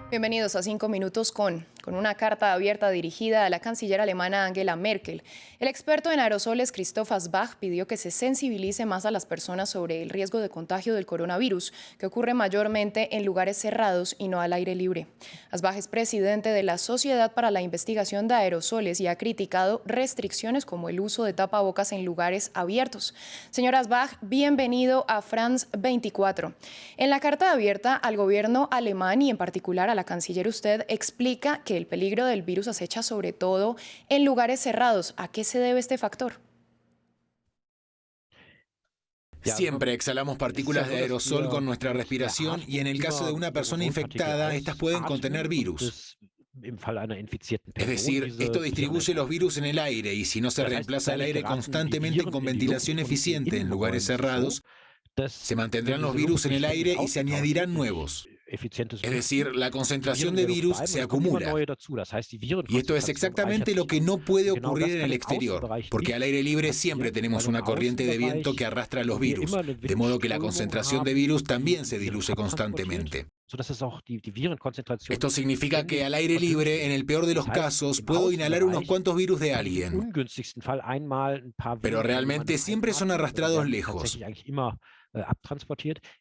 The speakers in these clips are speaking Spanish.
Bienvenidos a 5 minutos con una carta abierta dirigida a la canciller alemana Angela Merkel. El experto en aerosoles Christoph Asbach pidió que se sensibilice más a las personas sobre el riesgo de contagio del coronavirus, que ocurre mayormente en lugares cerrados y no al aire libre. Asbach es presidente de la Sociedad para la Investigación de Aerosoles y ha criticado restricciones como el uso de tapabocas en lugares abiertos. Señor Asbach, bienvenido a France 24. En la carta abierta al gobierno alemán y en particular a la canciller, usted explica que el peligro del virus acecha sobre todo en lugares cerrados. ¿A qué se debe este factor? Siempre exhalamos partículas de aerosol con nuestra respiración y en el caso de una persona infectada, estas pueden contener virus. Es decir, esto distribuye los virus en el aire y si no se reemplaza el aire constantemente con ventilación eficiente en lugares cerrados, se mantendrán los virus en el aire y se añadirán nuevos. Es decir, la concentración de virus se acumula. Y esto es exactamente lo que no puede ocurrir en el exterior, porque al aire libre siempre tenemos una corriente de viento que arrastra los virus, de modo que la concentración de virus también se diluye constantemente. Esto significa que al aire libre, en el peor de los casos, puedo inhalar unos cuantos virus de alguien, pero realmente siempre son arrastrados lejos.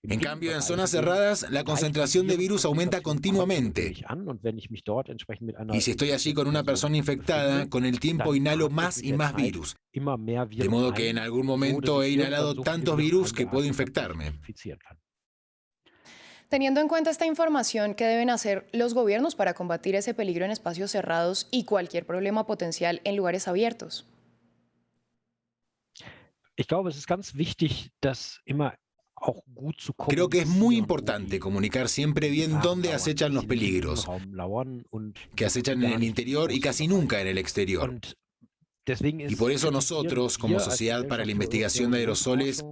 En cambio, en zonas cerradas, la concentración de virus aumenta continuamente. Y si estoy allí con una persona infectada, con el tiempo inhalo más y más virus. De modo que en algún momento he inhalado tantos virus que puedo infectarme. Teniendo en cuenta esta información, ¿qué deben hacer los gobiernos para combatir ese peligro en espacios cerrados y cualquier problema potencial en lugares abiertos? Creo que es muy importante comunicar siempre bien dónde acechan los peligros, que acechan en el interior y casi nunca en el exterior. Y por eso nosotros, como Sociedad para la Investigación de Aerosoles,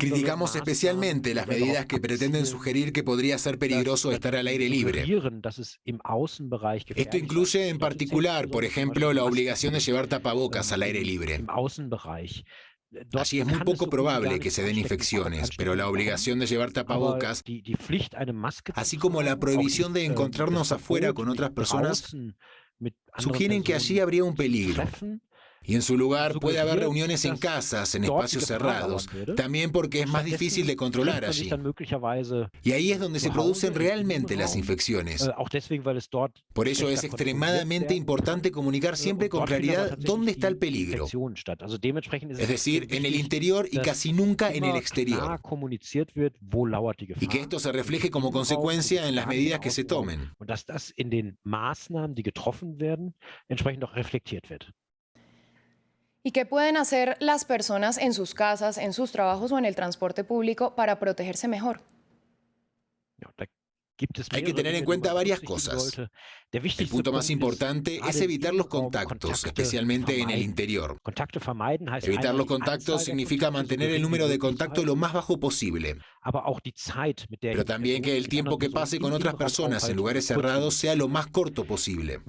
criticamos especialmente las medidas que pretenden sugerir que podría ser peligroso estar al aire libre. Esto incluye en particular, por ejemplo, la obligación de llevar tapabocas al aire libre. Allí es muy poco probable que se den infecciones, pero la obligación de llevar tapabocas, así como la prohibición de encontrarnos afuera con otras personas, sugieren que allí habría un peligro. Y en su lugar puede haber reuniones en casas, en espacios cerrados, también porque es más difícil de controlar allí. Y ahí es donde se producen realmente las infecciones. Por ello es extremadamente importante comunicar siempre con claridad dónde está el peligro. Es decir, en el interior y casi nunca en el exterior. Y que esto se refleje como consecuencia en las medidas que se tomen. ¿Y qué pueden hacer las personas en sus casas, en sus trabajos o en el transporte público para protegerse mejor? Hay que tener en cuenta varias cosas. El punto más importante es evitar los contactos, especialmente en el interior. Evitar los contactos significa mantener el número de contacto lo más bajo posible. Pero también que el tiempo que pase con otras personas en lugares cerrados sea lo más corto posible.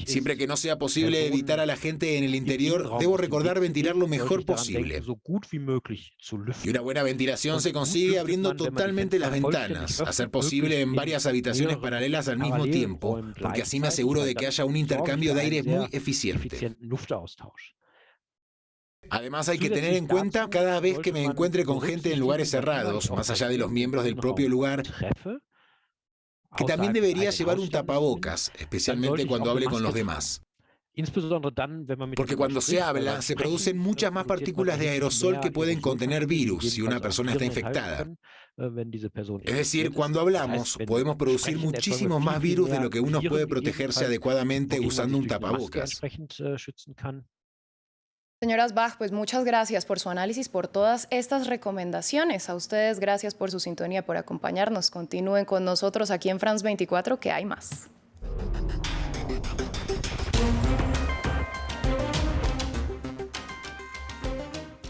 Siempre que no sea posible evitar a la gente en el interior, debo recordar ventilar lo mejor posible. Y una buena ventilación se consigue abriendo totalmente las ventanas, a ser posible en varias habitaciones paralelas al mismo tiempo, porque así me aseguro de que haya un intercambio de aire muy eficiente. Además hay que tener en cuenta cada vez que me encuentre con gente en lugares cerrados, más allá de los miembros del propio lugar, que también debería llevar un tapabocas, especialmente cuando hable con los demás. Porque cuando se habla, se producen muchas más partículas de aerosol que pueden contener virus si una persona está infectada. Es decir, cuando hablamos, podemos producir muchísimos más virus de lo que uno puede protegerse adecuadamente usando un tapabocas. Señor Asbach, pues muchas gracias por su análisis, por todas estas recomendaciones. A ustedes, gracias por su sintonía, por acompañarnos. Continúen con nosotros aquí en France 24, que hay más.